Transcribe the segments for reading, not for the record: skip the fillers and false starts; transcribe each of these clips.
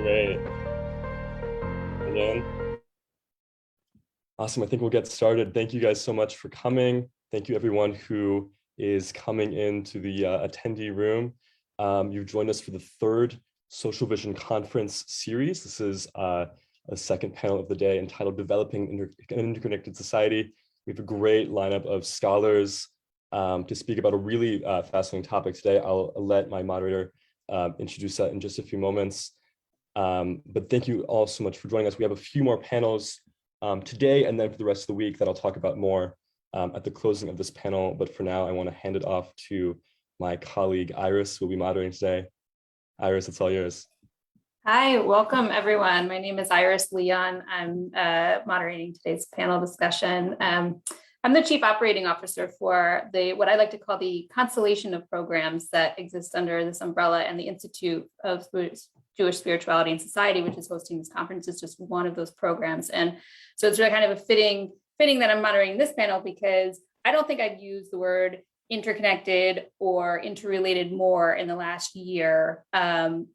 Great. Again. Awesome. I think we'll get started. Thank you guys so much for coming. Thank you everyone who is coming into the attendee room. You've joined us for the third Social Vision Conference series. This is a second panel of the day entitled Developing an Interconnected Society. We have a great lineup of scholars to speak about a really fascinating topic today. I'll let my moderator introduce that in just a few moments. But thank you all so much for joining us. We have a few more panels today and then for the rest of the week that I'll talk about more at the closing of this panel. But for now, I want to hand it off to my colleague, Iris, who will be moderating today. Iris, it's all yours. Hi, welcome everyone. My name is Iris Leon. I'm moderating today's panel discussion. I'm the Chief Operating Officer for what I like to call the constellation of programs that exist under this umbrella, and the Institute of Jewish Spirituality and Society, which is hosting this conference, is just one of those programs. And so it's really kind of a fitting that I'm moderating this panel, because I don't think I've used the word interconnected or interrelated more in the last year, than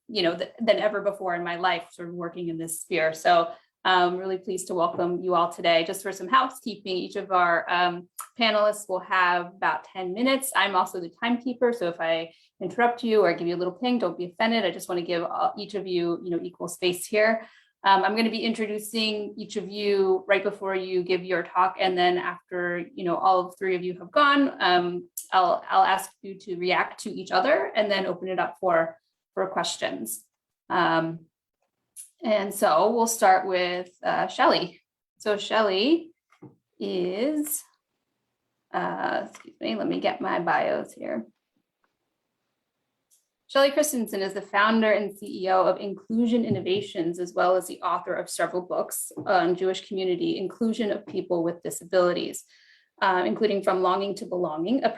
ever before in my life, sort of working in this sphere. So I'm really pleased to welcome you all today. Just for some housekeeping, each of our panelists will have about 10 minutes. I'm also the timekeeper, so if I interrupt you or give you a little ping, don't be offended. I just want to give each of you, equal space here. I'm going to be introducing each of you right before you give your talk, and then after all three of you have gone, I'll ask you to react to each other and then open it up for questions. And so we'll start with Shelley. So Shelley is, excuse me, let me get my bios here. Shelley Christenen is the founder and CEO of Inclusion Innovations, as well as the author of several books on Jewish community inclusion of people with disabilities, including From Longing to Belonging, a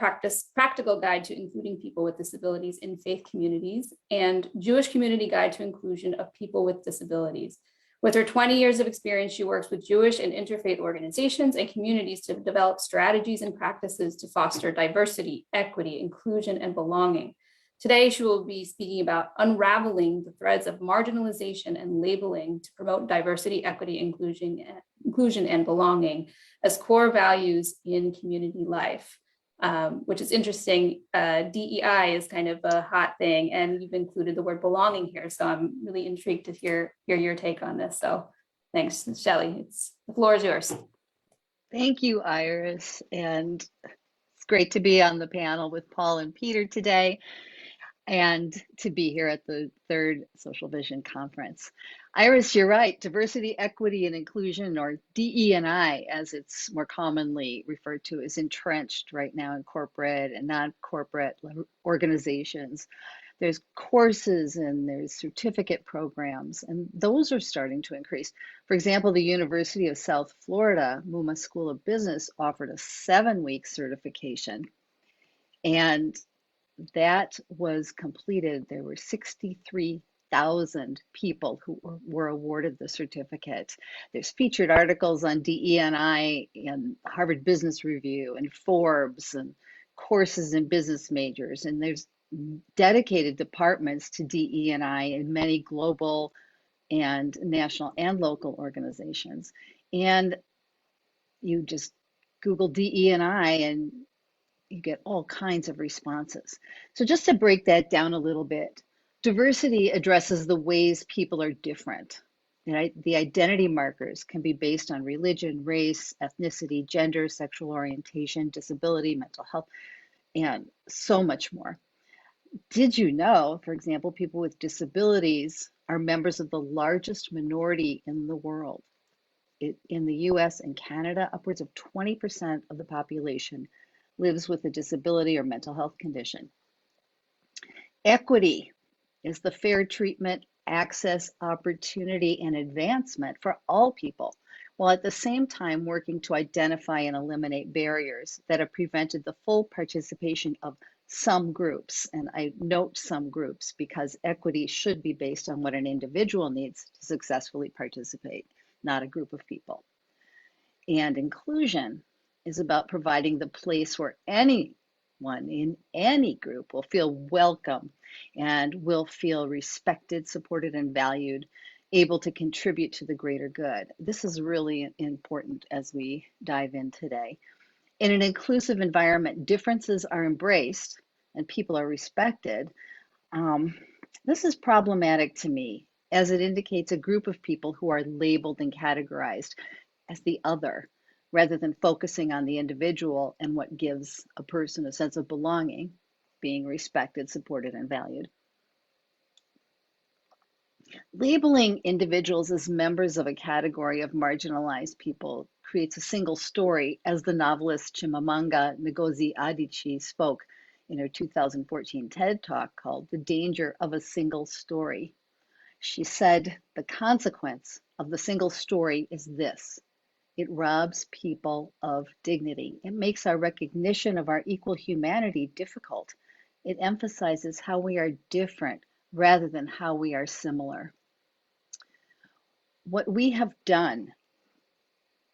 practical guide to including people with disabilities in faith communities, and Jewish Community Guide to Inclusion of People with Disabilities. With her 20 years of experience, she works with Jewish and interfaith organizations and communities to develop strategies and practices to foster diversity, equity, inclusion, and belonging. Today, she will be speaking about unraveling the threads of marginalization and labeling to promote diversity, equity, inclusion, and belonging as core values in community life, which is interesting. DEI is kind of a hot thing, and you've included the word belonging here. So I'm really intrigued to hear your take on this. So thanks, Shelley. The floor is yours. Thank you, Iris. And it's great to be on the panel with Paul and Peter today, and to be here at the third Social Vision Conference. Iris, you're right. Diversity, equity, and inclusion, or DE&I, as it's more commonly referred to, is entrenched right now in corporate and non-corporate organizations. There's courses and there's certificate programs, and those are starting to increase. For example, the University of South Florida, Muma School of Business, offered a 7-week certification, and that was completed. There were 63,000 people who were awarded the certificate. There's featured articles on DE&I in Harvard Business Review and Forbes, and courses in business majors. And there's dedicated departments to DE&I in many global and national and local organizations. And you just Google DE&I and you get all kinds of responses. So just to break that down a little bit, diversity addresses the ways people are different. Right? The identity markers can be based on religion, race, ethnicity, gender, sexual orientation, disability, mental health, and so much more. Did you know, for example, people with disabilities are members of the largest minority in the world? In the US and Canada, upwards of 20% of the population lives with a disability or mental health condition. Equity is the fair treatment, access, opportunity, and advancement for all people, while at the same time working to identify and eliminate barriers that have prevented the full participation of some groups. And I note some groups because equity should be based on what an individual needs to successfully participate, not a group of people. And inclusion is about providing the place where anyone everyone in any group will feel welcome and will feel respected, supported, and valued, able to contribute to the greater good. This is really important as we dive in today. In an inclusive environment, differences are embraced and people are respected. This is problematic to me as it indicates a group of people who are labeled and categorized as the other, rather than focusing on the individual and what gives a person a sense of belonging, being respected, supported, and valued. Labeling individuals as members of a category of marginalized people creates a single story, as the novelist Chimamanda Ngozi Adichie spoke in her 2014 TED Talk called The Danger of a Single Story. She said, the consequence of the single story is this: it robs people of dignity. It makes our recognition of our equal humanity difficult. It emphasizes how we are different rather than how we are similar. What we have done,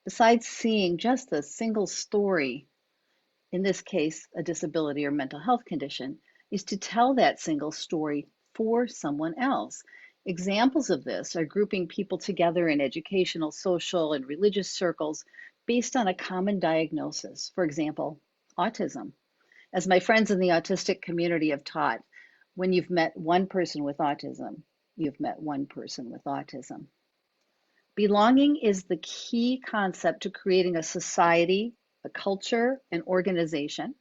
besides seeing just a single story, in this case, a disability or mental health condition, is to tell that single story for someone else. Examples of this are grouping people together in educational, social, and religious circles based on a common diagnosis. For example, autism. As my friends in the autistic community have taught, when you've met one person with autism, you've met one person with autism. Belonging is the key concept to creating a society, a culture, an organization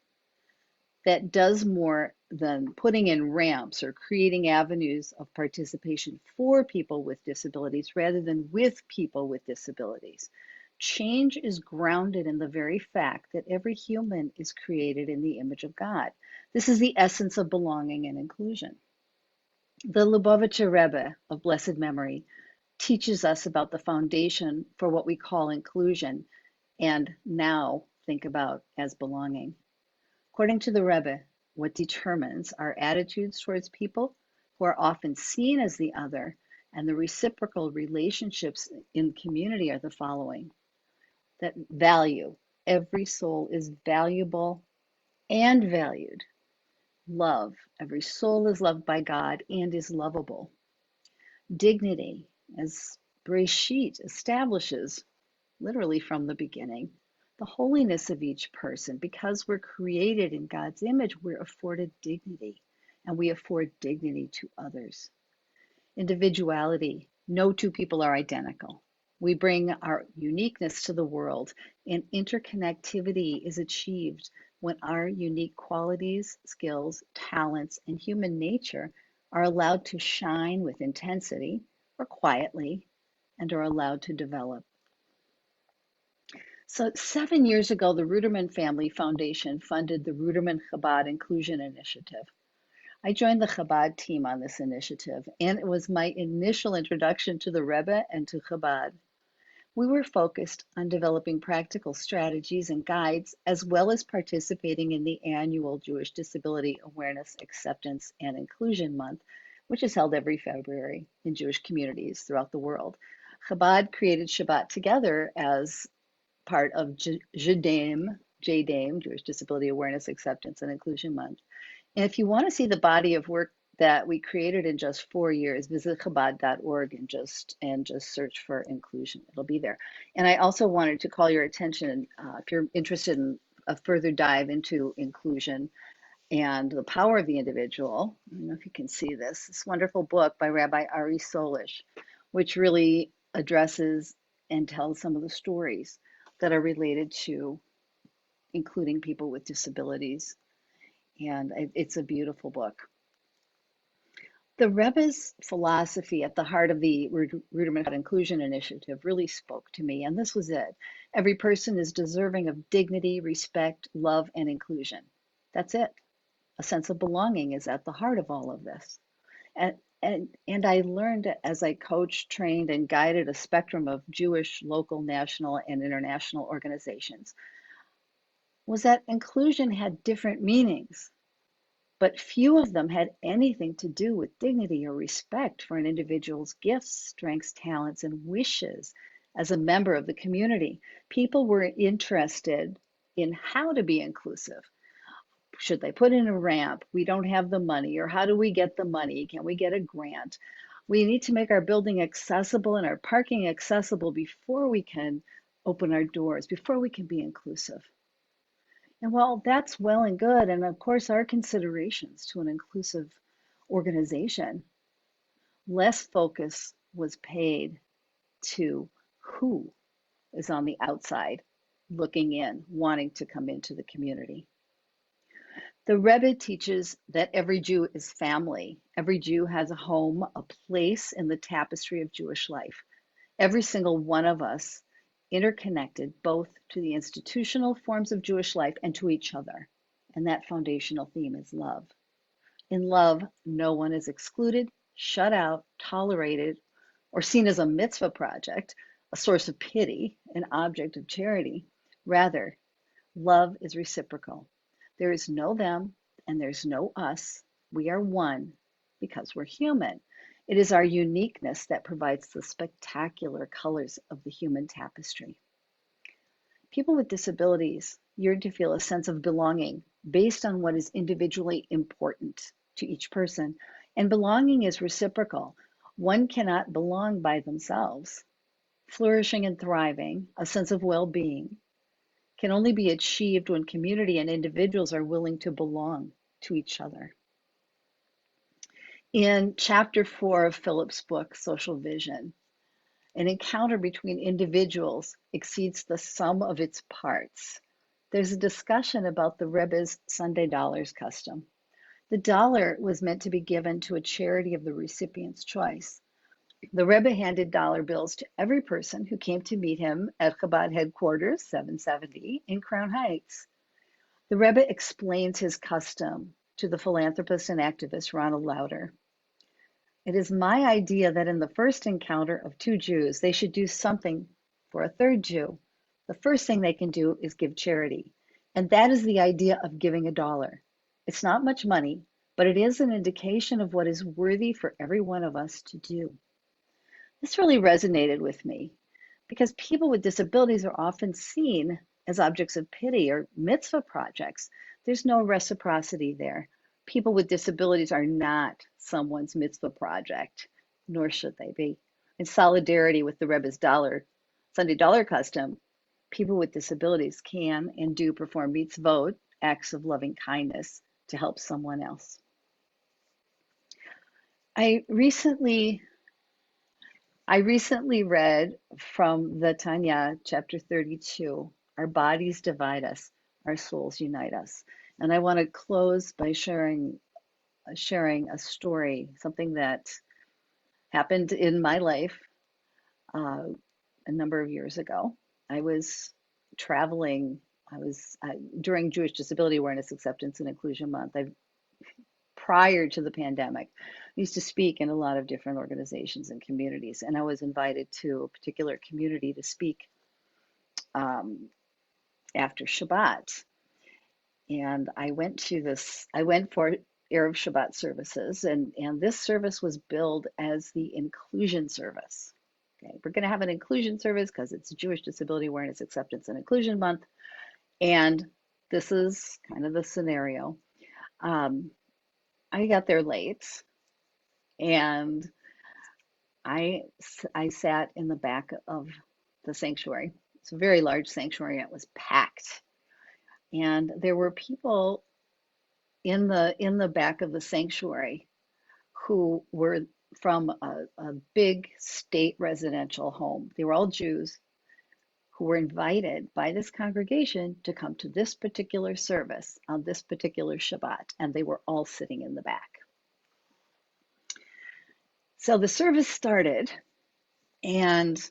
that does more than putting in ramps or creating avenues of participation for people with disabilities rather than with people with disabilities. Change is grounded in the very fact that every human is created in the image of God. This is the essence of belonging and inclusion. The Lubavitcher Rebbe of blessed memory teaches us about the foundation for what we call inclusion and now think about as belonging. According to the Rebbe, what determines our attitudes towards people who are often seen as the other and the reciprocal relationships in community are the following: that value, every soul is valuable and valued. Love, every soul is loved by God and is lovable. Dignity, as Bereshit establishes, literally from the beginning, the holiness of each person. Because we're created in God's image, we're afforded dignity, and we afford dignity to others. Individuality, no two people are identical. We bring our uniqueness to the world, and interconnectivity is achieved when our unique qualities, skills, talents, and human nature are allowed to shine with intensity or quietly and are allowed to develop. So 7 years ago, the Ruderman Family Foundation funded the Ruderman Chabad Inclusion Initiative. I joined the Chabad team on this initiative, and it was my initial introduction to the Rebbe and to Chabad. We were focused on developing practical strategies and guides, as well as participating in the annual Jewish Disability Awareness, Acceptance, and Inclusion Month, which is held every February in Jewish communities throughout the world. Chabad created Shabbat Together as part of JDAME, Jewish Disability Awareness, Acceptance, and Inclusion Month. And if you want to see the body of work that we created in just 4 years, visit chabad.org and just search for inclusion. It'll be there. And I also wanted to call your attention, if you're interested in a further dive into inclusion and the power of the individual. I don't know if you can see this wonderful book by Rabbi Ari Solish, which really addresses and tells some of the stories that are related to including people with disabilities. And it's a beautiful book. The Rebbe's philosophy at the heart of the Ruderman Inclusion Initiative really spoke to me, and this was it. Every person is deserving of dignity, respect, love, and inclusion. That's it. A sense of belonging is at the heart of all of this. And I learned as I coached, trained, and guided a spectrum of Jewish, local, national, and international organizations, was that inclusion had different meanings, but few of them had anything to do with dignity or respect for an individual's gifts, strengths, talents, and wishes as a member of the community. People were interested in how to be inclusive, Should they put in a ramp? We don't have the money. Or how do we get the money? Can we get a grant? We need to make our building accessible and our parking accessible before we can open our doors, before we can be inclusive. And while that's well and good, and of course our considerations to an inclusive organization, less focus was paid to who is on the outside looking in, wanting to come into the community. The Rebbe teaches that every Jew is family. Every Jew has a home, a place in the tapestry of Jewish life. Every single one of us interconnected both to the institutional forms of Jewish life and to each other. And that foundational theme is love. In love, no one is excluded, shut out, tolerated, or seen as a mitzvah project, a source of pity, an object of charity. Rather, love is reciprocal. There is no them and there's no us. We are one because we're human. It is our uniqueness that provides the spectacular colors of the human tapestry. People with disabilities yearn to feel a sense of belonging based on what is individually important to each person. And belonging is reciprocal. One cannot belong by themselves. Flourishing and thriving, a sense of well-being, can only be achieved when community and individuals are willing to belong to each other. In chapter 4 of Philip's book, Social Vision, an encounter between individuals exceeds the sum of its parts. There's a discussion about the Rebbe's Sunday dollars custom. The dollar was meant to be given to a charity of the recipient's choice. The Rebbe handed dollar bills to every person who came to meet him at Chabad headquarters, 770, in Crown Heights. The Rebbe explains his custom to the philanthropist and activist Ronald Lauder. It is my idea that in the first encounter of two Jews, they should do something for a third Jew. The first thing they can do is give charity. And that is the idea of giving a dollar. It's not much money, but it is an indication of what is worthy for every one of us to do. This really resonated with me because people with disabilities are often seen as objects of pity or mitzvah projects. There's no reciprocity there. People with disabilities are not someone's mitzvah project, nor should they be. In solidarity with the Rebbe's Sunday dollar custom, people with disabilities can and do perform mitzvot, acts of loving kindness, to help someone else. I recently read from the Tanya, chapter 32, our bodies divide us, our souls unite us. And I want to close by sharing a story, something that happened in my life a number of years ago. I was traveling, during Jewish Disability Awareness, Acceptance, and Inclusion Month. Prior to the pandemic, I used to speak in a lot of different organizations and communities, and I was invited to a particular community to speak after Shabbat. And I went for Erev Shabbat services, and this service was billed as the inclusion service. Okay, we're going to have an inclusion service because it's Jewish Disability Awareness, Acceptance, and Inclusion Month, and this is kind of the scenario. I got there late, and I sat in the back of the sanctuary. It's a very large sanctuary. It was packed, and there were people in the back of the sanctuary who were from a big state residential home. They were all Jews who were invited by this congregation to come to this particular service on this particular Shabbat, and they were all sitting in the back. So the service started, and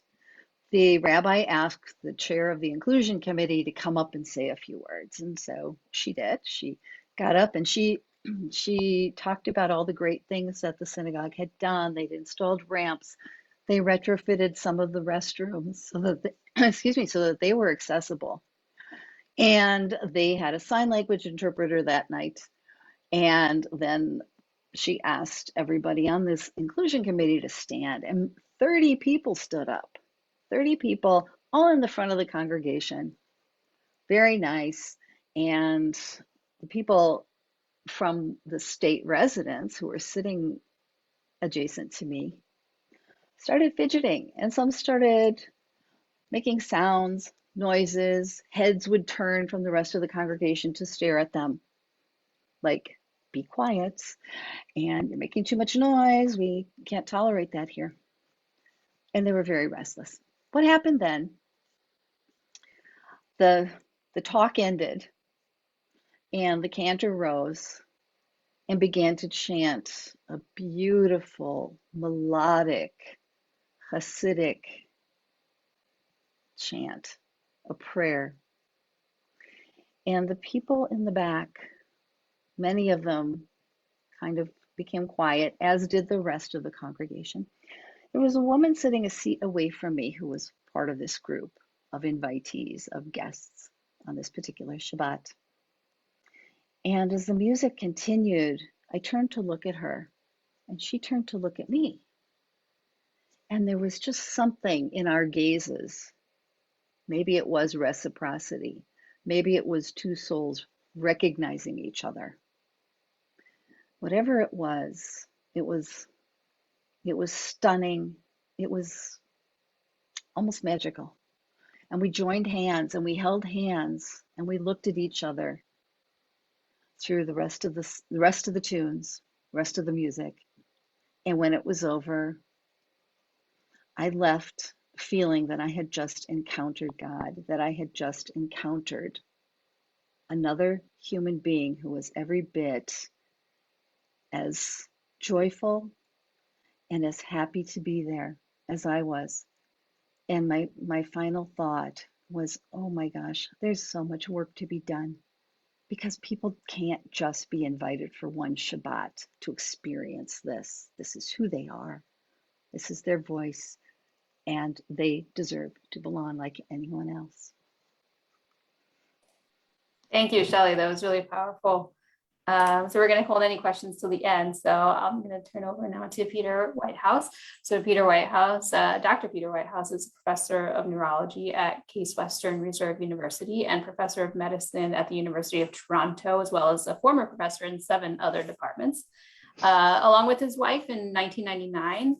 the rabbi asked the chair of the inclusion committee to come up and say a few words. And so she did. She got up and she talked about all the great things that the synagogue had done. They'd installed ramps. They retrofitted some of the restrooms so that they were accessible. And they had a sign language interpreter that night. And then she asked everybody on this inclusion committee to stand, and 30 people stood up. 30 people, all in the front of the congregation. Very nice. And the people from the state residents who were sitting adjacent to me started fidgeting, and some started making sounds, noises. Heads would turn from the rest of the congregation to stare at them, like, be quiet, and you're making too much noise. We can't tolerate that here. And they were very restless. What happened then? The talk ended, and the cantor rose and began to chant a beautiful, melodic, Hasidic chant, a prayer. And the people in the back, many of them kind of became quiet, as did the rest of the congregation. There was a woman sitting a seat away from me who was part of this group of invitees, of guests on this particular Shabbat. And as the music continued, I turned to look at her, and she turned to look at me. And there was just something in our gazes. Maybe it was reciprocity. Maybe it was two souls recognizing each other. Whatever it was stunning. It was almost magical. And we joined hands and we held hands and we looked at each other through the rest of the tunes, rest of the music. And when it was over, I left feeling that I had just encountered God, that I had just encountered another human being who was every bit as joyful and as happy to be there as I was. And my final thought was, oh my gosh, there's so much work to be done, because people can't just be invited for one Shabbat to experience this. This is who they are. This is their voice, and they deserve to belong like anyone else. Thank you, Shelley. That was really powerful. So we're going to hold any questions till the end. So I'm going to turn over now to Peter Whitehouse. So Peter Whitehouse, Dr. Peter Whitehouse is professor of neurology at Case Western Reserve University and professor of medicine at the University of Toronto, as well as a former professor in 7 other departments. Along with his wife in 1999,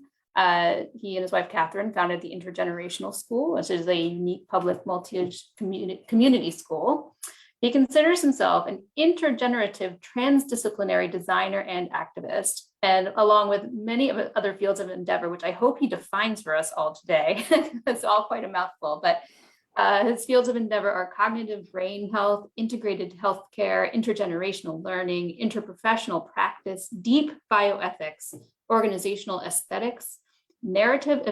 he and his wife, Catherine, founded the Intergenerational School, which is a unique public multi-age community school. He considers himself an intergenerative transdisciplinary designer and activist, and along with many other fields of endeavor, which I hope he defines for us all today. It's all quite a mouthful, but his fields of endeavor are cognitive brain health, integrated healthcare, intergenerational learning, interprofessional practice, deep bioethics, organizational aesthetics, narrative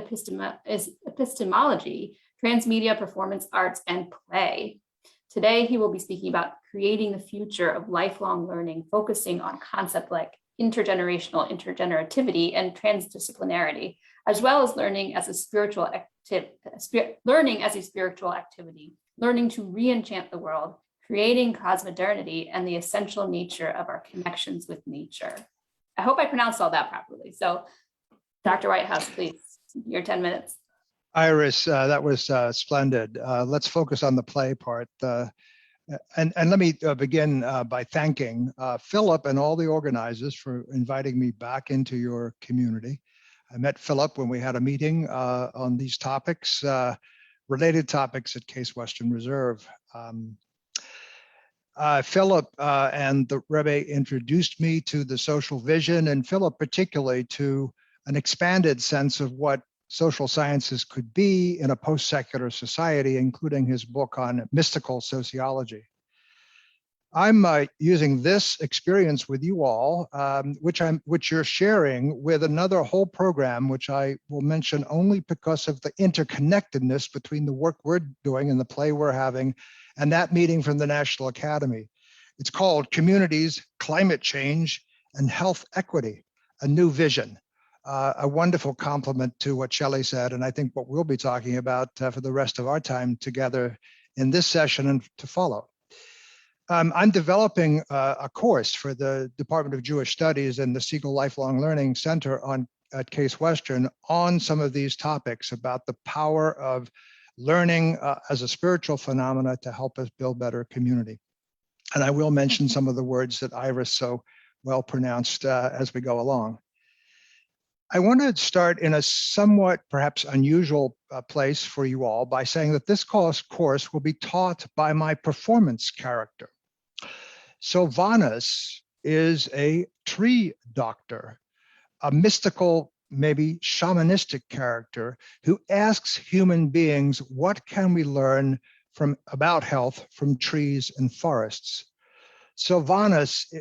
epistemology, transmedia performance arts, and play. Today, he will be speaking about creating the future of lifelong learning, focusing on concepts like intergenerational intergenerativity and transdisciplinarity, as well as learning as a spiritual activity, learning to re-enchant the world, creating cosmodernity, and the essential nature of our connections with nature. I hope I pronounced all that properly. So, Dr. Whitehouse, please, your 10 minutes. Iris, that was splendid. Let's focus on the play part. And let me begin by thanking Philip and all the organizers for inviting me back into your community. I met Philip when we had a meeting on these topics, related topics at Case Western Reserve. Philip and the Rebbe introduced me to the social vision, and Philip particularly to an expanded sense of what social sciences could be in a post-secular society, including his book on mystical sociology. I'm using this experience with you all, which you're sharing with another whole program, which I will mention only because of the interconnectedness between the work we're doing and the play we're having, and that meeting from the National Academy. It's called Communities, Climate Change, and Health Equity, a New Vision. A wonderful complement to what Shelley said, and I think what we'll be talking about for the rest of our time together in this session and to follow. I'm developing a course for the Department of Jewish Studies and the Siegel Lifelong Learning Center at Case Western on some of these topics about the power of learning as a spiritual phenomena to help us build better community. And I will mention some of the words that Iris so well pronounced as we go along. I want to start in a somewhat perhaps unusual place for you all by saying that this course will be taught by my performance character. Sylvanus is a tree doctor, a mystical, maybe shamanistic character who asks human beings, what can we learn about health from trees and forests? Sylvanus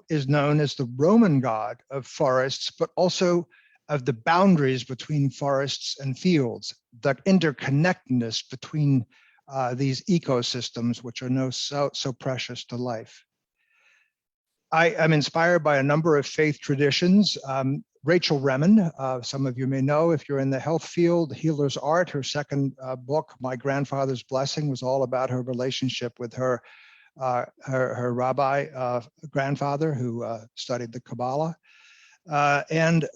is known as the Roman god of forests, but also of the boundaries between forests and fields, the interconnectedness between these ecosystems, which are so precious to life. I am inspired by a number of faith traditions. Rachel Remen, some of you may know if you're in the health field, Healer's Art, her second book, My Grandfather's Blessing, was all about her relationship with her rabbi grandfather who studied the Kabbalah. And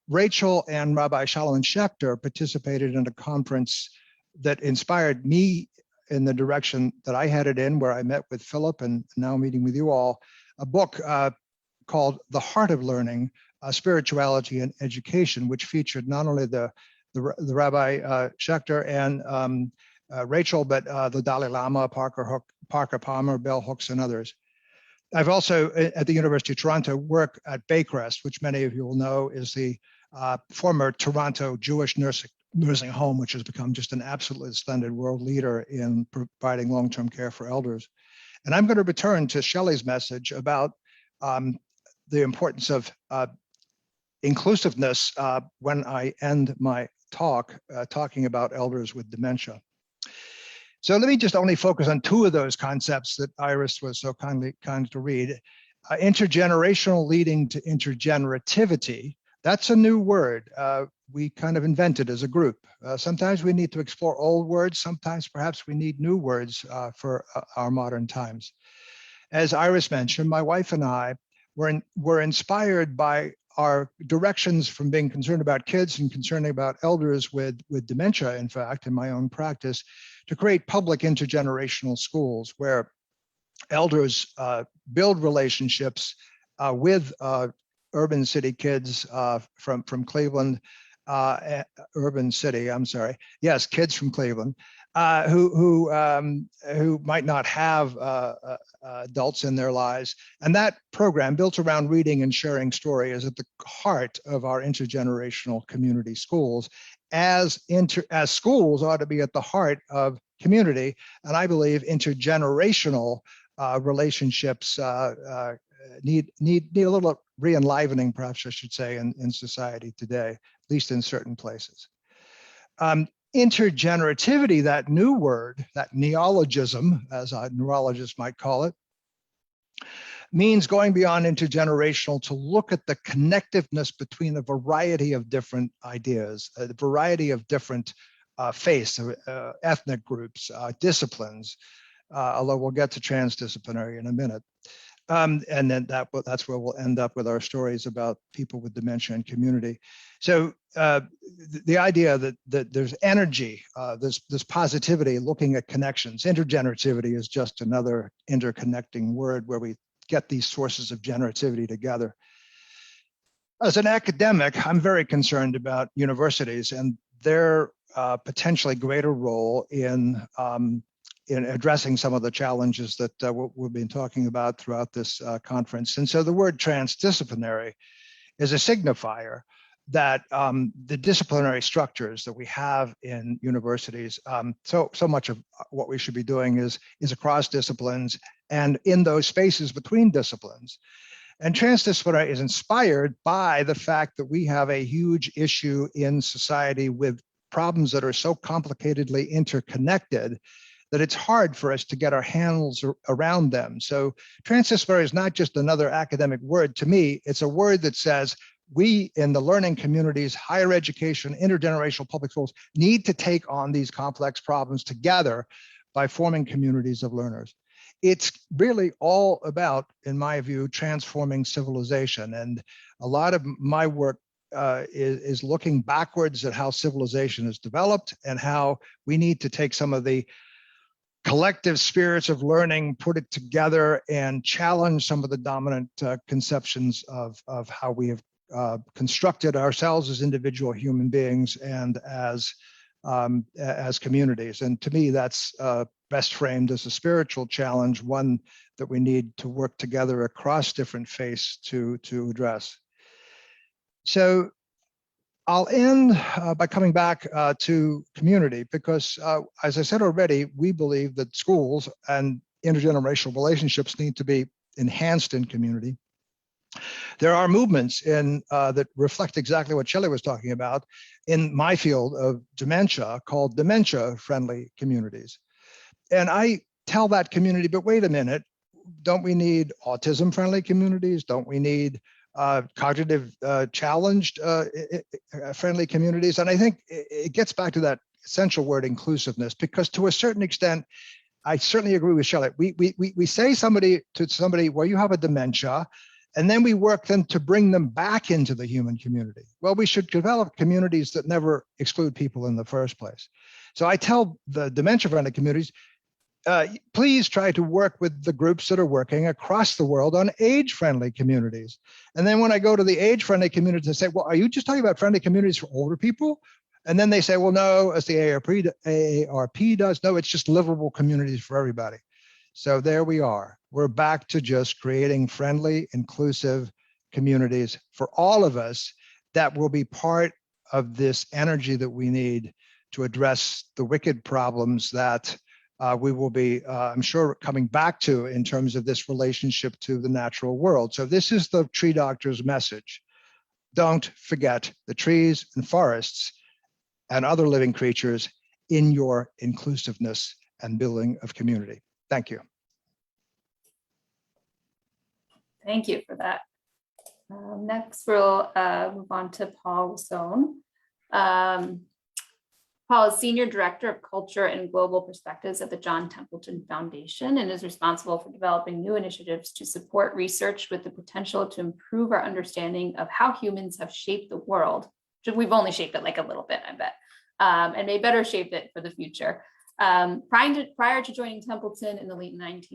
Rachel and Rabbi Shalom Schechter participated in a conference that inspired me in the direction that I headed in, where I met with Philip and now meeting with you all, a book called The Heart of Learning, Spirituality and Education, which featured not only the Rabbi Schechter and Rachel, but the Dalai Lama, Parker Palmer, Bell Hooks, and others. I've also, at the University of Toronto, worked at Baycrest, which many of you will know is the former Toronto Jewish nursing home, which has become just an absolutely splendid world leader in providing long-term care for elders. And I'm going to return to Shelley's message about the importance of inclusiveness when I end my talk, talking about elders with dementia. So let me just only focus on two of those concepts that Iris was so kind to read. Intergenerational leading to intergenerativity. That's a new word we kind of invented as a group. Sometimes we need to explore old words. Sometimes perhaps we need new words for our modern times. As Iris mentioned, my wife and I were inspired by our directions from being concerned about kids and concerned about elders with dementia, in fact, in my own practice, to create public intergenerational schools where elders build relationships with urban city kids from Cleveland, urban city, I'm sorry. Yes, kids from Cleveland who might not have adults in their lives. And that program built around reading and sharing story is at the heart of our intergenerational community schools, as schools ought to be at the heart of community. And I believe intergenerational relationships need a little re-enlivening, perhaps I should say, in society today, at least in certain places. Intergenerativity, that new word, that neologism, as a neurologist might call it, means going beyond intergenerational to look at the connectiveness between a variety of different ideas, a variety of different faiths, ethnic groups, disciplines, although we'll get to transdisciplinary in a minute. And then that's where we'll end up with our stories about people with dementia and community. So the idea that there's energy, there's positivity, looking at connections. Intergenerativity is just another interconnecting word where we get these sources of generativity together. As an academic, I'm very concerned about universities and their potentially greater role in addressing some of the challenges that we've been talking about throughout this conference. And so the word transdisciplinary is a signifier that the disciplinary structures that we have in universities, so much of what we should be doing is across disciplines and in those spaces between disciplines. And transdisciplinary is inspired by the fact that we have a huge issue in society with problems that are so complicatedly interconnected that it's hard for us to get our hands around them. So transdisciplinary is not just another academic word. To me, it's a word that says we in the learning communities, higher education, intergenerational public schools need to take on these complex problems together by forming communities of learners. It's really all about, in my view, transforming civilization. And a lot of my work is looking backwards at how civilization is developed and how we need to take some of the collective spirits of learning, put it together and challenge some of the dominant conceptions of how we have constructed ourselves as individual human beings and as communities. And to me, that's best framed as a spiritual challenge, one that we need to work together across different faiths to address. So I'll end by coming back to community because, as I said already, we believe that schools and intergenerational relationships need to be enhanced in community. There are movements that reflect exactly what Shelley was talking about in my field of dementia called dementia-friendly communities. And I tell that community, but wait a minute, don't we need autism-friendly communities? Don't we need cognitive challenged friendly communities? And I think it gets back to that essential word inclusiveness, because to a certain extent, I certainly agree with Shelley. We say to somebody, well, you have a dementia, and then we work then to bring them back into the human community. Well, we should develop communities that never exclude people in the first place. So I tell the dementia-friendly communities, please try to work with the groups that are working across the world on age-friendly communities. And then when I go to the age-friendly communities, I say, well, are you just talking about friendly communities for older people? And then they say, well, no, as the AARP does, no, it's just livable communities for everybody. So there we are. We're back to just creating friendly, inclusive communities for all of us that will be part of this energy that we need to address the wicked problems that we will be, I'm sure, coming back to in terms of this relationship to the natural world. So this is the tree doctor's message. Don't forget the trees and forests and other living creatures in your inclusiveness and building of community. Thank you. Thank you for that. Next, we'll move on to Paul Wason. Paul is Senior Director of Culture and Global Perspectives at the John Templeton Foundation and is responsible for developing new initiatives to support research with the potential to improve our understanding of how humans have shaped the world. We've only shaped it like a little bit, I bet, and may better shape it for the future. Prior to joining Templeton in the late 90s,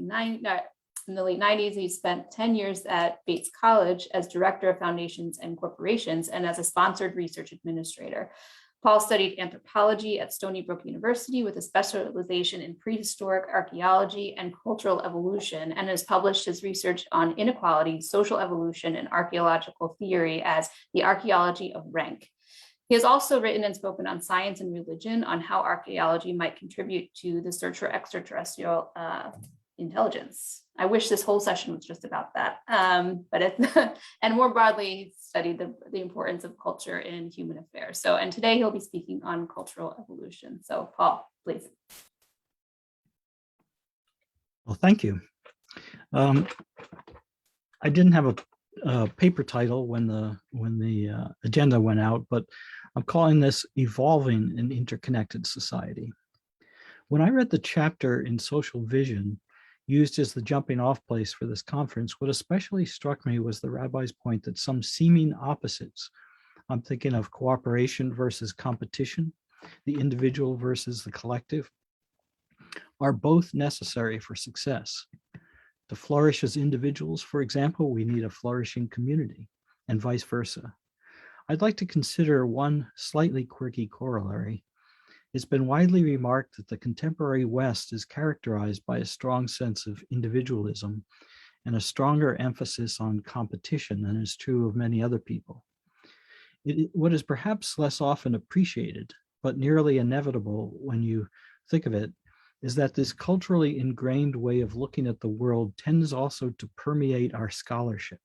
he spent 10 years at Bates College as Director of Foundations and Corporations and as a sponsored research administrator. Paul studied anthropology at Stony Brook University with a specialization in prehistoric archaeology and cultural evolution, and has published his research on inequality, social evolution, and archaeological theory as The Archaeology of Rank. He has also written and spoken on science and religion, on how archaeology might contribute to the search for extraterrestrial intelligence. I wish this whole session was just about that. And more broadly, he studied the importance of culture in human affairs. And today he'll be speaking on cultural evolution. So Paul, please. Well, thank you. I didn't have a paper title when the agenda went out, but I'm calling this Evolving an Interconnected Society. When I read the chapter in Social Vision used as the jumping off place for this conference, what especially struck me was the rabbi's point that some seeming opposites, I'm thinking of cooperation versus competition, the individual versus the collective, are both necessary for success. To flourish as individuals, for example, we need a flourishing community, and vice versa. I'd like to consider one slightly quirky corollary. It's been widely remarked that the contemporary West is characterized by a strong sense of individualism and a stronger emphasis on competition than is true of many other people. What is perhaps less often appreciated, but nearly inevitable when you think of it, is that this culturally ingrained way of looking at the world tends also to permeate our scholarship,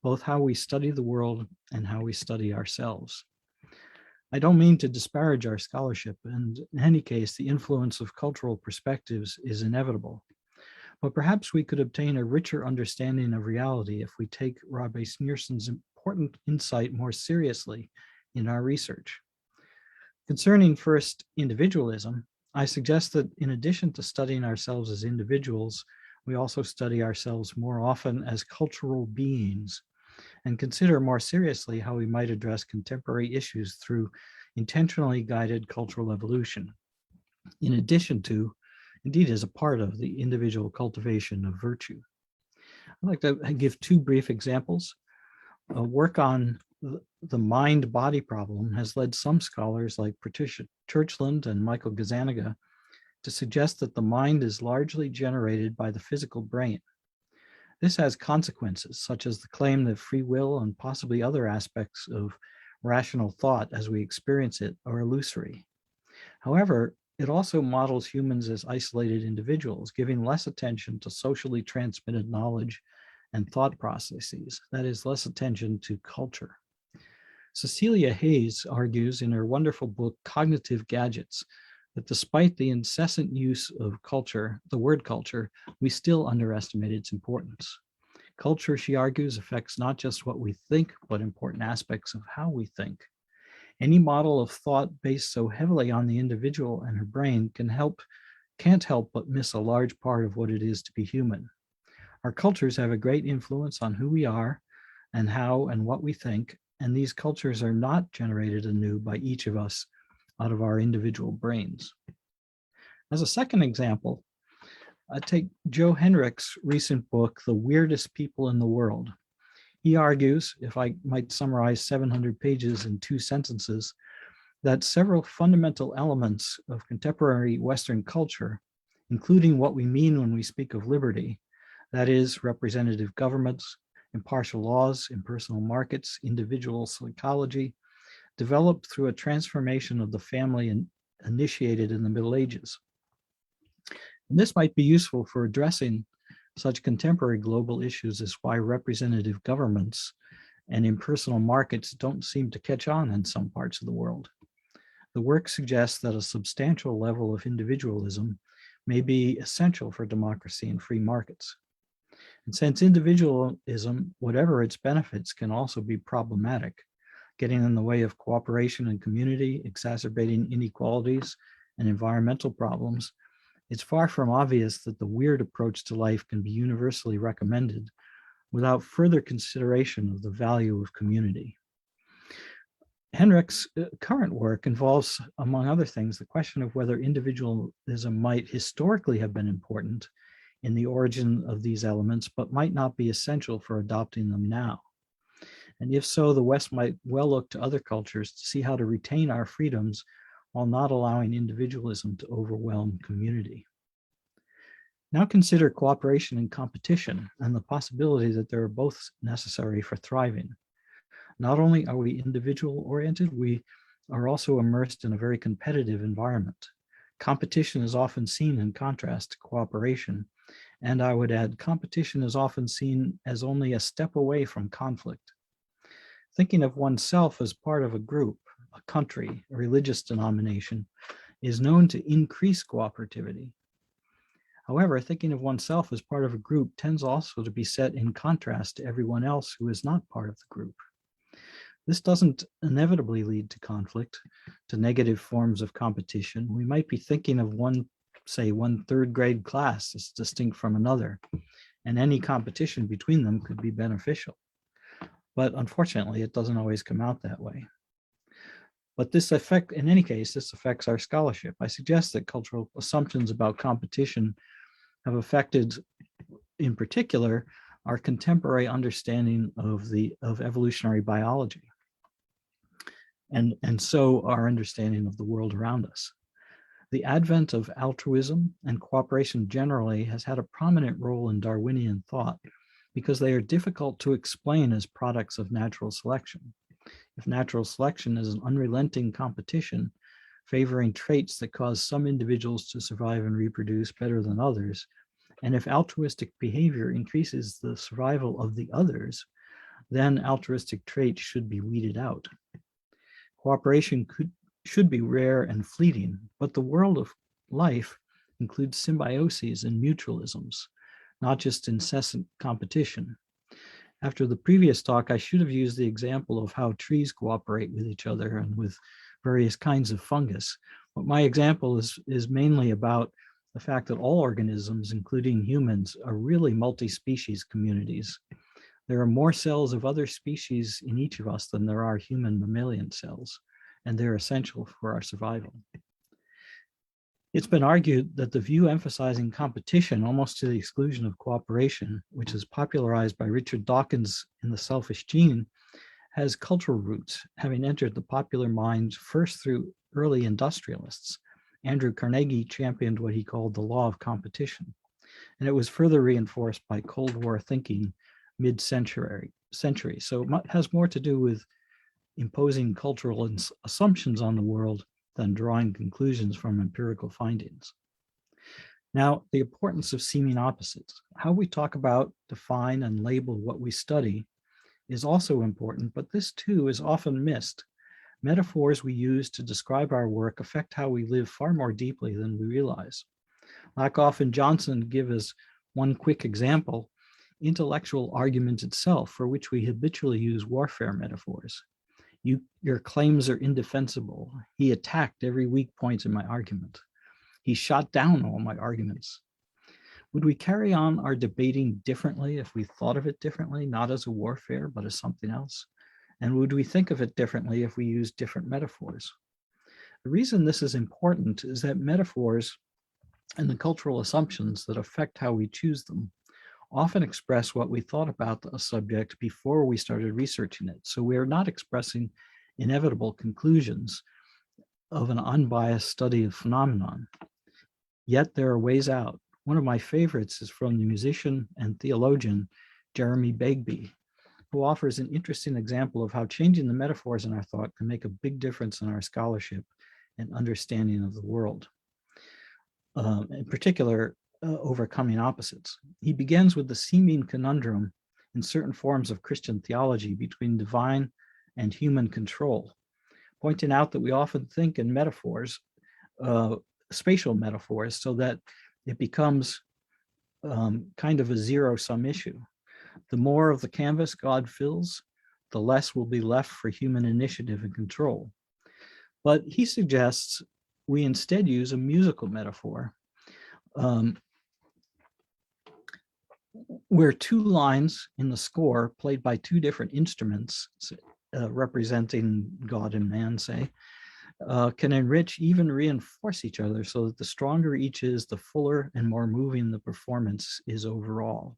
both how we study the world and how we study ourselves. I don't mean to disparage our scholarship, and in any case, the influence of cultural perspectives is inevitable. But perhaps we could obtain a richer understanding of reality if we take Rabbi Sneerson's important insight more seriously in our research. Concerning first individualism, I suggest that in addition to studying ourselves as individuals, we also study ourselves more often as cultural beings and consider more seriously how we might address contemporary issues through intentionally guided cultural evolution. In addition to, indeed is a part of the individual cultivation of virtue. I'd like to give two brief examples. Work on the mind-body problem has led some scholars like Patricia Churchland and Michael Gazzaniga to suggest that the mind is largely generated by the physical brain. This has consequences, such as the claim that free will and possibly other aspects of rational thought as we experience it are illusory. However, it also models humans as isolated individuals, giving less attention to socially transmitted knowledge and thought processes, that is, less attention to culture. Cecilia Hayes argues in her wonderful book, Cognitive Gadgets, that despite the incessant use of culture, the word culture, we still underestimate its importance. Culture, she argues, affects not just what we think, but important aspects of how we think. Any model of thought based so heavily on the individual and her brain can't help but miss a large part of what it is to be human. Our cultures have a great influence on who we are and how and what we think, and these cultures are not generated anew by each of us out of our individual brains. As a second example, I take Joe Henrich's recent book, The Weirdest People in the World. He argues, if I might summarize 700 pages in 2 sentences, that several fundamental elements of contemporary Western culture, including what we mean when we speak of liberty, that is, representative governments, impartial laws, impersonal markets, individual psychology, developed through a transformation of the family initiated in the Middle Ages. And this might be useful for addressing such contemporary global issues as why representative governments and impersonal markets don't seem to catch on in some parts of the world. The work suggests that a substantial level of individualism may be essential for democracy and free markets. And since individualism, whatever its benefits, can also be problematic, getting in the way of cooperation and community, exacerbating inequalities and environmental problems, it's far from obvious that the weird approach to life can be universally recommended without further consideration of the value of community. Henrich's current work involves, among other things, the question of whether individualism might historically have been important in the origin of these elements, but might not be essential for adopting them now. And if so, the West might well look to other cultures to see how to retain our freedoms while not allowing individualism to overwhelm community. Now consider cooperation and competition and the possibility that they are both necessary for thriving. Not only are we individual-oriented, we are also immersed in a very competitive environment. Competition is often seen in contrast to cooperation, and I would add, competition is often seen as only a step away from conflict. Thinking of oneself as part of a group, a country, a religious denomination, is known to increase cooperativity. However, thinking of oneself as part of a group tends also to be set in contrast to everyone else who is not part of the group. This doesn't inevitably lead to conflict, to negative forms of competition. We might be thinking of one third grade class as distinct from another, and any competition between them could be beneficial. But unfortunately, it doesn't always come out that way. But in any case, this affects our scholarship. I suggest that cultural assumptions about competition have affected, in particular, our contemporary understanding of evolutionary biology, and so our understanding of the world around us. The advent of altruism and cooperation generally has had a prominent role in Darwinian thought because they are difficult to explain as products of natural selection. If natural selection is an unrelenting competition, favoring traits that cause some individuals to survive and reproduce better than others, and if altruistic behavior increases the survival of the others, then altruistic traits should be weeded out. Cooperation should be rare and fleeting, but the world of life includes symbioses and mutualisms, not just incessant competition. After the previous talk, I should have used the example of how trees cooperate with each other and with various kinds of fungus. But my example is mainly about the fact that all organisms, including humans, are really multi-species communities. There are more cells of other species in each of us than there are human mammalian cells, and they're essential for our survival. It's been argued that the view emphasizing competition almost to the exclusion of cooperation, which is popularized by Richard Dawkins in The Selfish Gene, has cultural roots, having entered the popular mind first through early industrialists. Andrew Carnegie championed what he called the law of competition, and it was further reinforced by Cold War thinking mid-century. So it has more to do with imposing cultural assumptions on the world than drawing conclusions from empirical findings. Now, the importance of seeming opposites. How we talk about, define, and label what we study is also important, but this too is often missed. Metaphors we use to describe our work affect how we live far more deeply than we realize. Lakoff and Johnson give as one quick example, intellectual argument itself, for which we habitually use warfare metaphors. Your claims are indefensible. He attacked every weak point in my argument. He shot down all my arguments. Would we carry on our debating differently if we thought of it differently, not as a warfare, but as something else? And would we think of it differently if we used different metaphors? The reason this is important is that metaphors and the cultural assumptions that affect how we choose them often express what we thought about a subject before we started researching it. So we are not expressing inevitable conclusions of an unbiased study of phenomenon. Yet there are ways out. One of my favorites is from the musician and theologian Jeremy Begbie, who offers an interesting example of how changing the metaphors in our thought can make a big difference in our scholarship and understanding of the world. In particular, overcoming opposites. He begins with the seeming conundrum in certain forms of Christian theology between divine and human control, pointing out that we often think in metaphors, spatial metaphors, so that it becomes kind of a zero-sum issue. The more of the canvas God fills, the less will be left for human initiative and control. But he suggests we instead use a musical metaphor, where two lines in the score played by two different instruments, representing God and man, say, can enrich, even reinforce each other, so that the stronger each is, the fuller and more moving the performance is overall.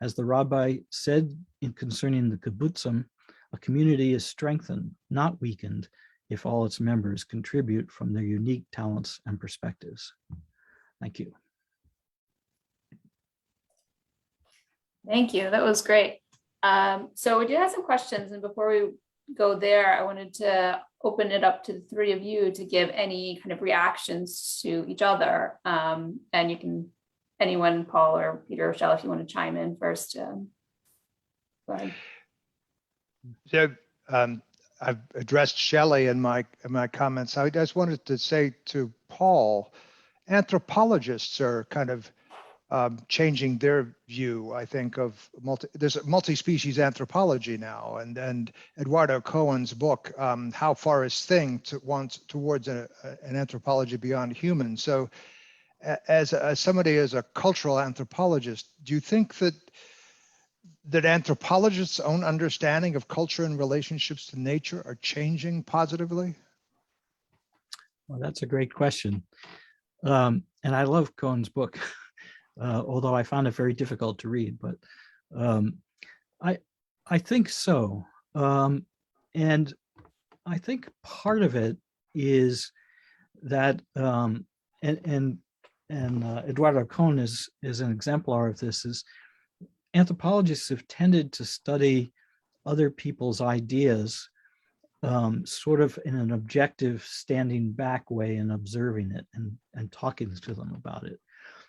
As the rabbi said concerning the kibbutzim, a community is strengthened, not weakened, if all its members contribute from their unique talents and perspectives. Thank you. Thank you. That was great. So we do have some questions, and before we go there, I wanted to open it up to the three of you to give any kind of reactions to each other. And you can, anyone, Paul or Peter or Shelley, if you want to chime in first. Go ahead. So I've addressed Shelley in my comments. I just wanted to say to Paul, anthropologists are kind of changing their view, I think, of there's multi-species anthropology now, and Eduardo Cohen's book, How Far Is Thing, towards an anthropology beyond human. So as somebody as a cultural anthropologist, do you think that anthropologists' own understanding of culture and relationships to nature are changing positively? Well, that's a great question. And I love Cohen's book. Although I found it very difficult to read, but I think so. And I think part of it is that, and Eduardo Cohen is an exemplar of this, is anthropologists have tended to study other people's ideas sort of in an objective, standing back way and observing it and talking to them about it.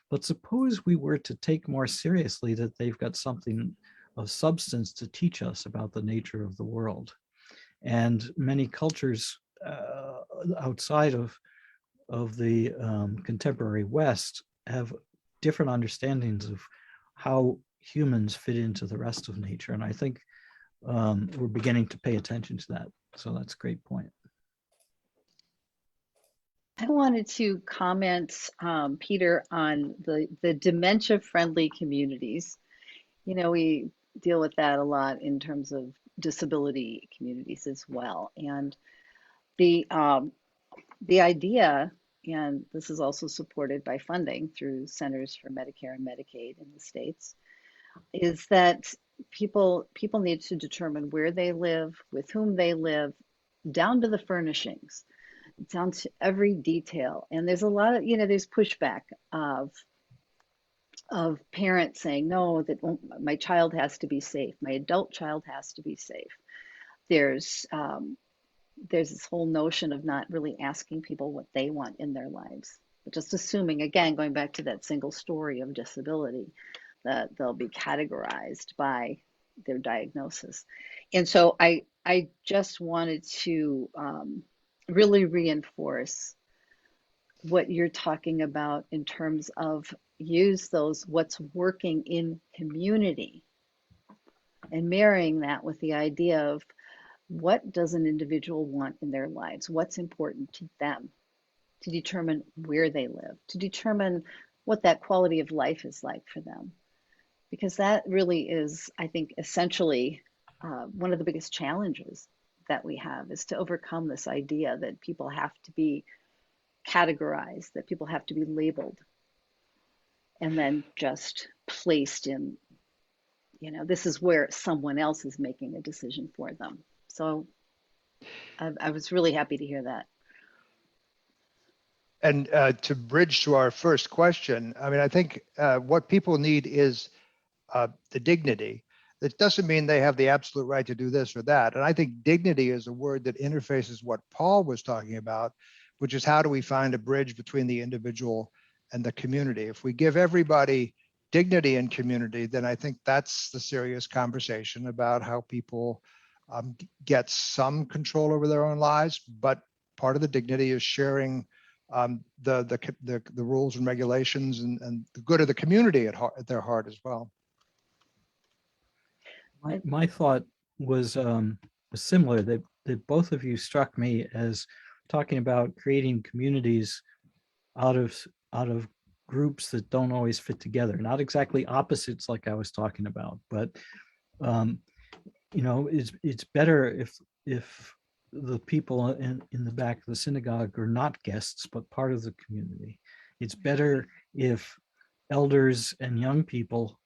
But suppose we were to take more seriously that they've got something of substance to teach us about the nature of the world. And many cultures outside of the contemporary West have different understandings of how humans fit into the rest of nature. And I think we're beginning to pay attention to that. So that's a great point. I wanted to comment, Peter, on the dementia-friendly communities. You know, we deal with that a lot in terms of disability communities as well. And the idea and this is also supported by funding through Centers for Medicare and Medicaid in the States, is that people need to determine where they live, with whom they live, down to the furnishings, down to every detail. And there's a lot of, there's pushback of parents saying, no, that my child has to be safe, my adult child has to be safe. There's this whole notion of not really asking people what they want in their lives, but just assuming, again, going back to that single story of disability, that they'll be categorized by their diagnosis. And so I just wanted to really reinforce what you're talking about in terms of use those what's working in community and marrying that with the idea of what does an individual want in their lives, what's important to them, to determine where they live, to determine what that quality of life is like for them. Because that really is, I think, essentially one of the biggest challenges that we have, is to overcome this idea that people have to be categorized, that people have to be labeled, and then just placed in, this is where someone else is making a decision for them. So I was really happy to hear that. And to bridge to our first question, I mean, I think what people need is the dignity. That doesn't mean they have the absolute right to do this or that. And I think dignity is a word that interfaces what Paul was talking about, which is how do we find a bridge between the individual and the community? If we give everybody dignity and community, then I think that's the serious conversation about how people get some control over their own lives. But part of the dignity is sharing the rules and regulations and the good of the community at their heart as well. My thought was similar. That both of you struck me as talking about creating communities out of groups that don't always fit together. Not exactly opposites like I was talking about, but it's better if the people in the back of the synagogue are not guests but part of the community. It's better if elders and young people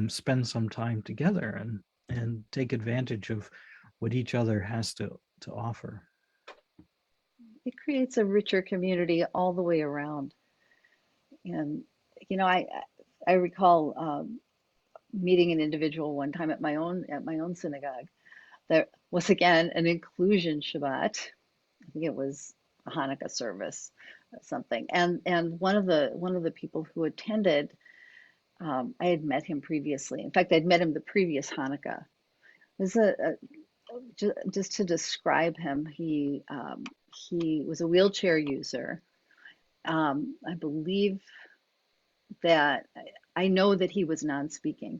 spend some time together and take advantage of what each other has to offer. It creates a richer community all the way around. And I recall meeting an individual one time at my own synagogue. There was, again, an inclusion Shabbat. I think it was a Hanukkah service or something. And one of the people who attended, I had met him previously. In fact, I'd met him the previous Hanukkah. It was just to describe him, he was a wheelchair user. I believe that I know that he was non-speaking.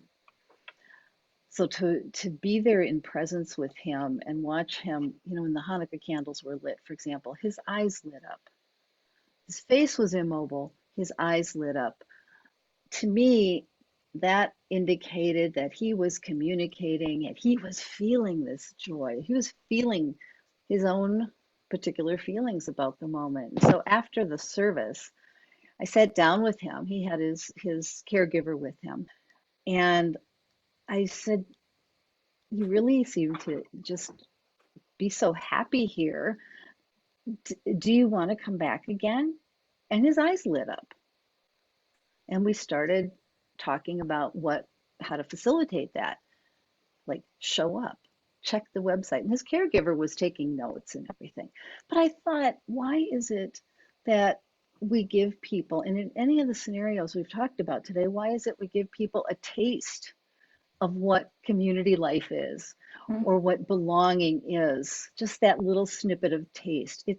So to be there in presence with him and watch him, when the Hanukkah candles were lit, for example, his eyes lit up. His face was immobile, his eyes lit up. To me, that indicated that he was communicating and he was feeling this joy. He was feeling his own particular feelings about the moment. And so after the service, I sat down with him. He had his caregiver with him. And I said, you really seem to just be so happy here. Do you want to come back again? And his eyes lit up. And we started talking about how to facilitate that, like show up, check the website. And his caregiver was taking notes and everything. But I thought, why is it that we give people, and in any of the scenarios we've talked about today, why is it we give people a taste of what community life is or what belonging is, just that little snippet of taste?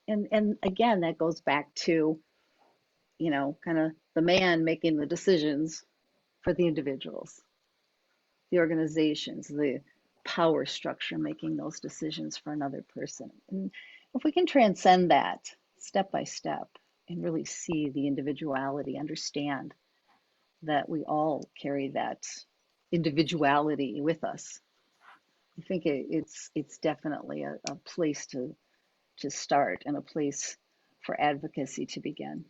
And again, that goes back to, kind of the man making the decisions for the individuals, the organizations, the power structure making those decisions for another person. And if we can transcend that step by step and really see the individuality, understand that we all carry that individuality with us, I think it's definitely a place to start and a place for advocacy to begin.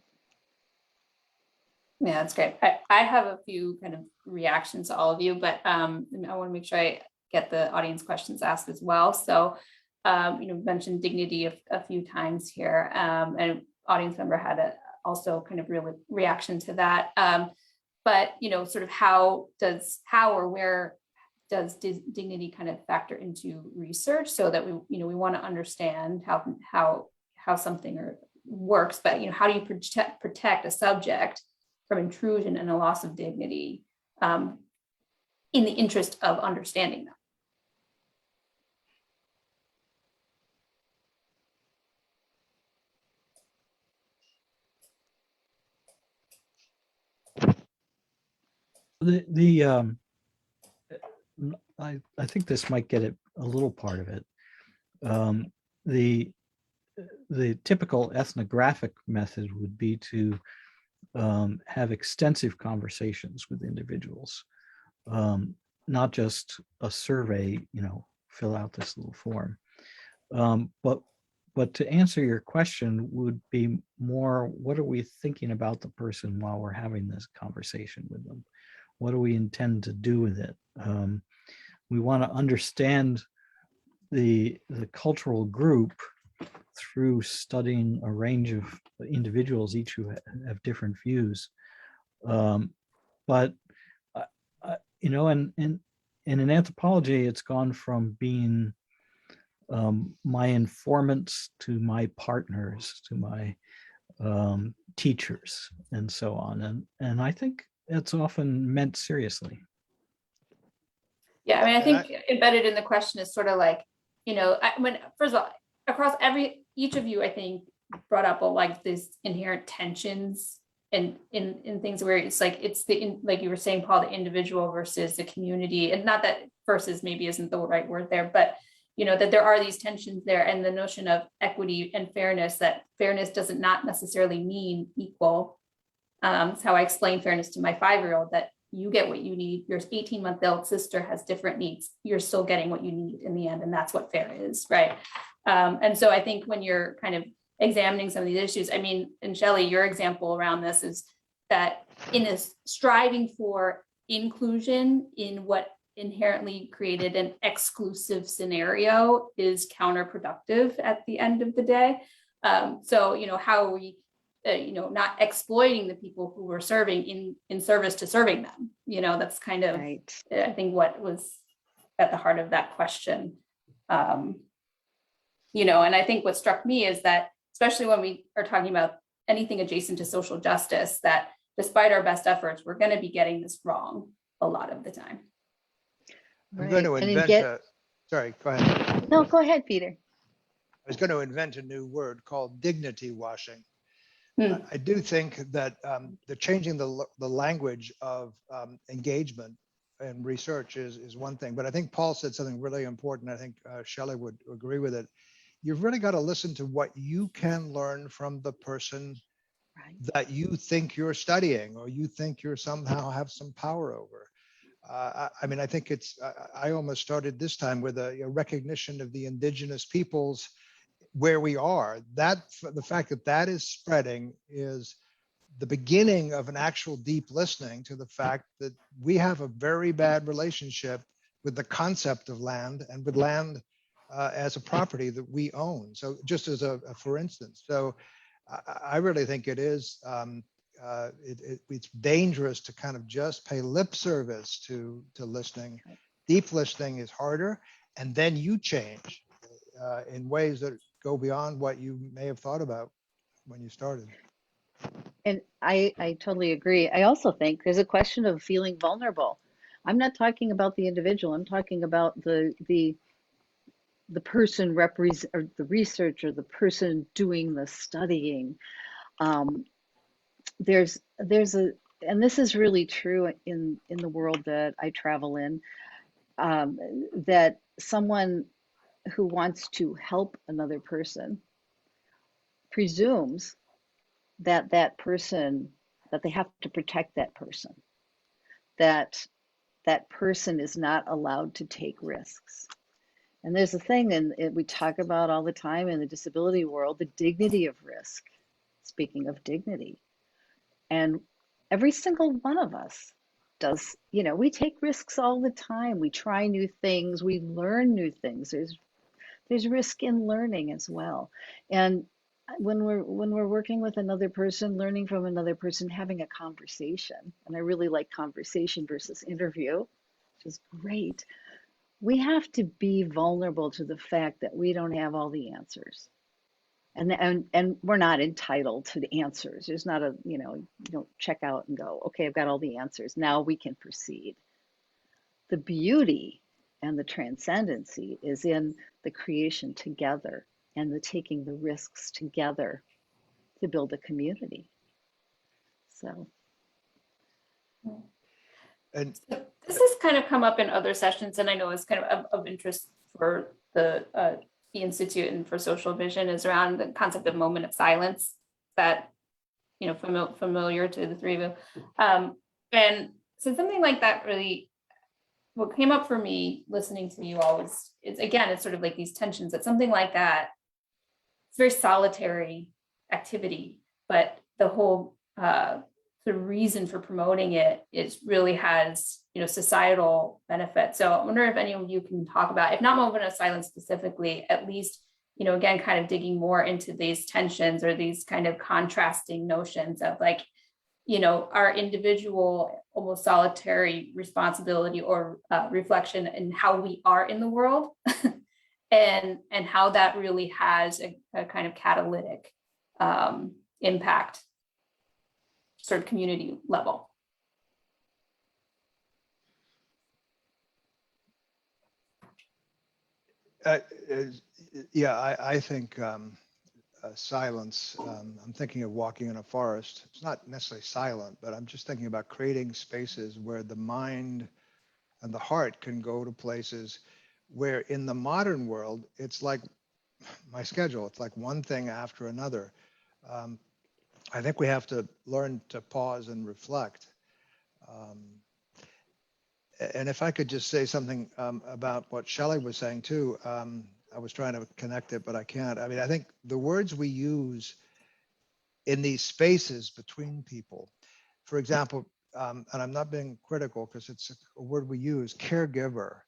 Yeah, that's great. I have a few kind of reactions to all of you, but I want to make sure I get the audience questions asked as well. So, mentioned dignity a few times here, and audience member had also kind of real reaction to that. But sort of how or where does dignity kind of factor into research, so that we want to understand how something works, but how do you protect a subject from intrusion and a loss of dignity in the interest of understanding them? I think this might get it a little part of it. The typical ethnographic method would be to have extensive conversations with individuals, not just a survey, fill out this little form. But to answer your question would be more, what are we thinking about the person while we're having this conversation with them? What do we intend to do with it? We want to understand the cultural group through studying a range of individuals, each who have different views. But in an anthropology, it's gone from being my informants to my partners, to my teachers, and so on. And I think it's often meant seriously. Yeah, I mean, I think embedded in the question is sort of like, first of all, across each of you, I think, brought up like these inherent tensions in things where it's like, like you were saying, Paul, the individual versus the community, and not that versus maybe isn't the right word there, but that there are these tensions there, and the notion of equity and fairness, that fairness doesn't not necessarily mean equal. It's how I explain fairness to my 5-year-old, that you get what you need. Your 18-month-old sister has different needs. You're still getting what you need in the end. And that's what fair is, right? And so I think when you're kind of examining some of these issues, I mean, and Shelley, your example around this is that in this striving for inclusion in what inherently created an exclusive scenario is counterproductive at the end of the day. So, how are we not exploiting the people who we're serving in service to serving them? That's kind of, right. I think, what was at the heart of that question. And I think what struck me is that, especially when we are talking about anything adjacent to social justice, that despite our best efforts, we're going to be getting this wrong a lot of the time. I'm going to invent sorry, go ahead. No, go ahead, Peter. I was going to invent a new word called dignity washing. I do think that the changing the language of engagement and research is one thing, but I think Paul said something really important. I think Shelley would agree with it. You've really got to listen to what you can learn from the person that you think you're studying, or you think you're somehow have some power over. I mean, I think I almost started this time with a recognition of the indigenous peoples where we are. That the fact that is spreading is the beginning of an actual deep listening to the fact that we have a very bad relationship with the concept of land and with land as a property that we own. So just as a for instance, so I really think it is it's dangerous to kind of just pay lip service to listening. Deep listening is harder, and then you change in ways that go beyond what you may have thought about when you started. And I totally agree. I also think there's a question of feeling vulnerable. I'm not talking about the individual. I'm talking about the person or the researcher, the person doing the studying. There's and this is really true in the world that I travel in, that someone who wants to help another person presumes that they have to protect that person, that person is not allowed to take risks. And there's a thing, and we talk about all the time in the disability world, the dignity of risk. speaking of dignity. And every single one of us does, we take risks all the time. We try new things, we learn new things. There's risk in learning as well. And when we're working with another person, learning from another person, having a conversation, and I really like conversation versus interview, which is great. We have to be vulnerable to the fact that we don't have all the answers. And we're not entitled to the answers. There's not you don't check out and go, okay, I've got all the answers. Now we can proceed. The beauty and the transcendency is in the creation together and the taking the risks together to build a community. So. And This has kind of come up in other sessions, and I know it's kind of interest for the Institute and for Social Vision, is around the concept of moment of silence that, familiar to the three of you. And so something like that really, what came up for me listening to you all it's sort of like these tensions that something like that, it's very solitary activity, but the whole the reason for promoting it is really has societal benefit. So I wonder if any of you can talk about, if not moment of silence specifically, at least again kind of digging more into these tensions or these kind of contrasting notions of like our individual almost solitary responsibility or reflection in how we are in the world and how that really has a kind of catalytic impact, sort of community level. I think silence, I'm thinking of walking in a forest. It's not necessarily silent, but I'm just thinking about creating spaces where the mind and the heart can go to places where in the modern world, it's like my schedule. It's like one thing after another. I think we have to learn to pause and reflect. And if I could just say something about what Shelley was saying too, I was trying to connect it, but I can't. I mean, I think the words we use in these spaces between people, for example, and I'm not being critical because it's a word we use, caregiver.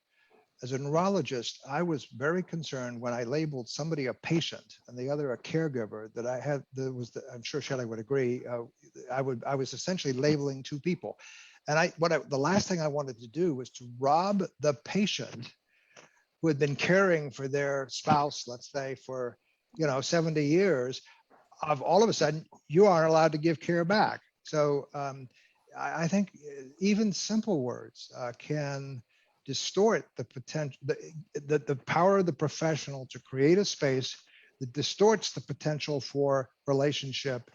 As a neurologist, I was very concerned when I labeled somebody a patient and the other a caregiver that I had, I'm sure Shelley would agree, I was essentially labeling two people. And the last thing I wanted to do was to rob the patient who had been caring for their spouse, let's say for 70 years, of all of a sudden, you aren't allowed to give care back. So I think even simple words can distort the potential, the power of the professional to create a space that distorts the potential for relationship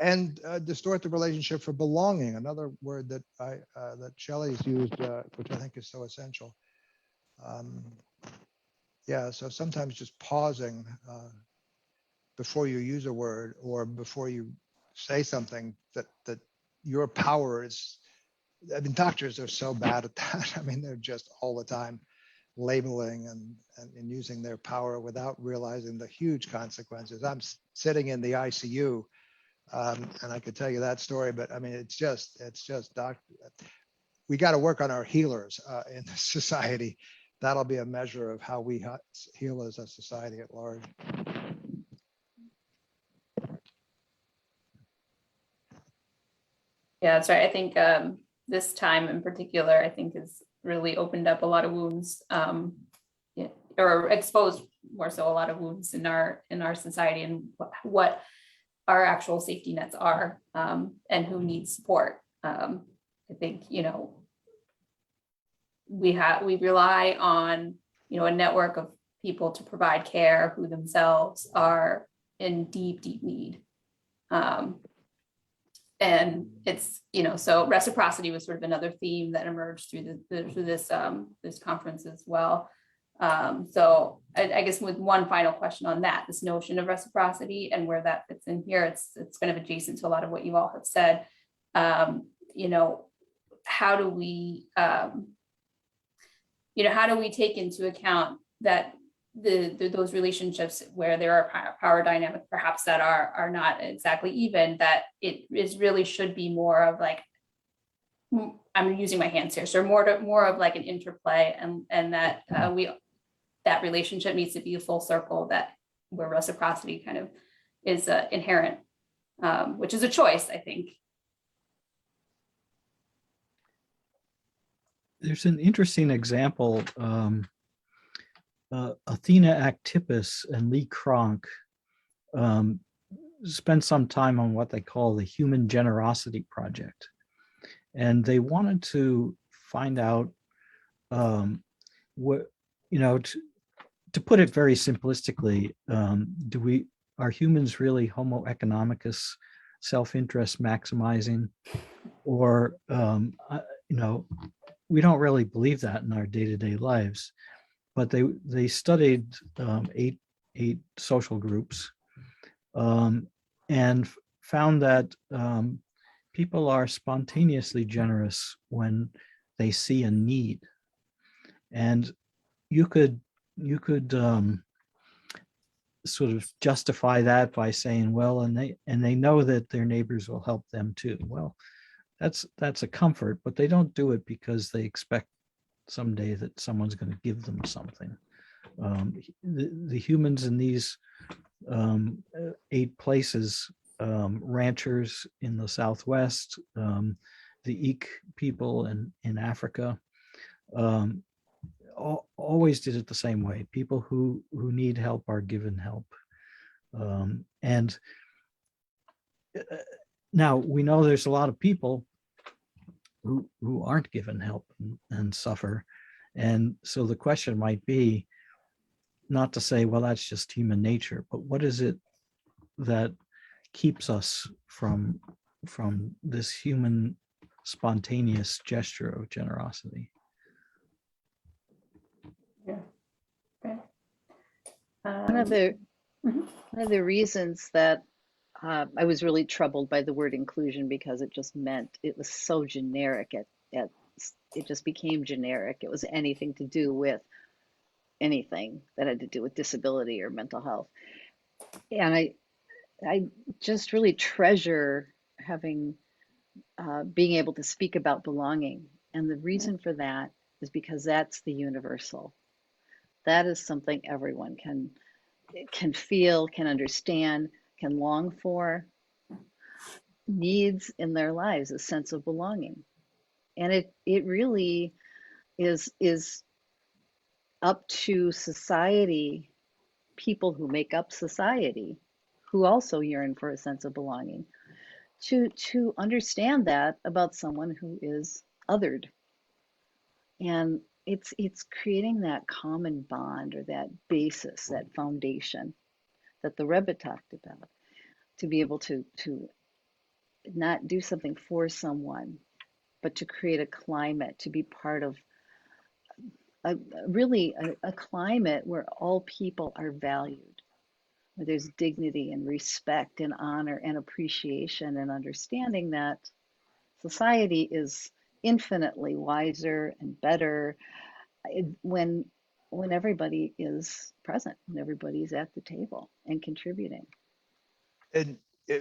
and distort the relationship for belonging. Another word that that Shelley's used, which I think is so essential. So sometimes just pausing before you use a word or before you say something that your power is. I mean, doctors are so bad at that. I mean, they're just all the time labeling and using their power without realizing the huge consequences. I'm sitting in the ICU, and I could tell you that story, but I mean, it's just we got to work on our healers in this society. That'll be a measure of how we heal as a society at large. Yeah, that's right. I think this time in particular, I think has really opened up a lot of wounds, or exposed more so a lot of wounds in our society and what our actual safety nets are, and who needs support. I think we rely on a network of people to provide care who themselves are in deep need. And it's, so reciprocity was sort of another theme that emerged through this conference as well. So I guess with one final question on that, this notion of reciprocity and where that fits in here, it's kind of adjacent to a lot of what you all have said. How do we take into account that those relationships where there are power dynamics perhaps that are not exactly even, that it is really should be more of like, I'm using my hands here, so more of like an interplay, and that that relationship needs to be a full circle, that where reciprocity kind of is inherent, which is a choice, I think. There's an interesting example. Athena Actipus and Lee Cronk spent some time on what they call the Human Generosity Project. And they wanted to find out what, to put it very simplistically, are humans really Homo economicus, self-interest maximizing, or we don't really believe that in our day-to-day lives. But they studied eight social groups and found that people are spontaneously generous when they see a need, and you could sort of justify that by saying, well, and they know that their neighbors will help them too. Well, that's a comfort, but they don't do it because they expect someday that someone's going to give them something. The humans in these 8 places, ranchers in the Southwest, the Eek people in Africa, always did it the same way. People who need help are given help. And now we know there's a lot of people who aren't given help and suffer. And so the question might be not to say, well, that's just human nature, but what is it that keeps us from this human spontaneous gesture of generosity? Yeah. Okay. One of the reasons that I was really troubled by the word inclusion, because it just meant it was so generic. It just became generic. It was anything to do with anything that had to do with disability or mental health. And I just really treasure having being able to speak about belonging. And the reason for that is because that's the universal. That is something everyone can feel, can understand, can long for, needs in their lives, a sense of belonging. And it really is up to society, people who make up society, who also yearn for a sense of belonging, to understand that about someone who is othered. And it's creating that common bond, or that basis, that foundation that the Rebbe talked about, to be able to not do something for someone, but to create a climate, to be part of a climate where all people are valued, where there's dignity and respect and honor and appreciation, and understanding that society is infinitely wiser and better when everybody is present, when everybody's at the table and contributing. And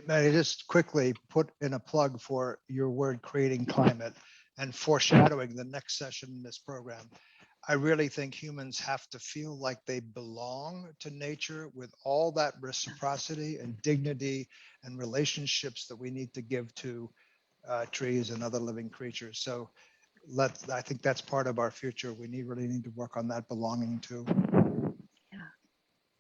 may I just quickly put in a plug for your word, creating climate, and foreshadowing the next session in this program. I really think humans have to feel like they belong to nature with all that reciprocity and dignity and relationships that we need to give to trees and other living creatures. So I think that's part of our future. We really need to work on that belonging too.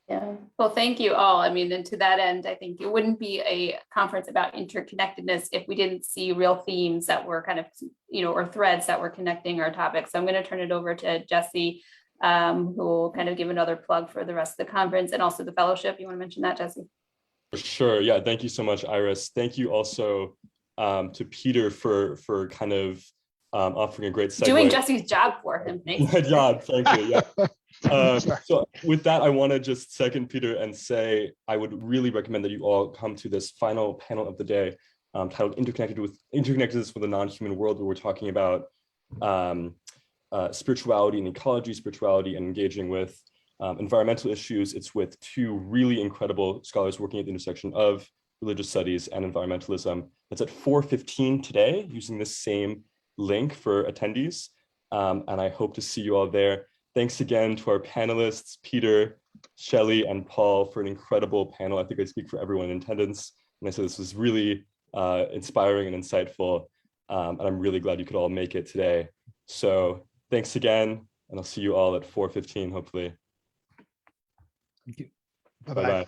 Yeah. Well, thank you all. I mean, and to that end, I think it wouldn't be a conference about interconnectedness if we didn't see real themes that were kind of, or threads that were connecting our topics. So I'm going to turn it over to Jesse, who will kind of give another plug for the rest of the conference and also the fellowship. You want to mention that, Jesse? For sure. Yeah. Thank you so much, Iris. Thank you also to Peter for kind of offering a great segue. Doing Jesse's job for him. Thanks. My job. Thank you. Yeah. So with that, I want to just second Peter and say I would really recommend that you all come to this final panel of the day titled Interconnectedness with a Non-Human World, where we're talking about spirituality and ecology, spirituality and engaging with environmental issues. It's with two really incredible scholars working at the intersection of religious studies and environmentalism. That's at 4:15 today, using the same link for attendees. And I hope to see you all there. Thanks again to our panelists, Peter, Shelley, and Paul, for an incredible panel. I think I speak for everyone in attendance. And I said this was really inspiring and insightful. And I'm really glad you could all make it today. So thanks again, and I'll see you all at 4:15, hopefully. Thank you. Bye-bye.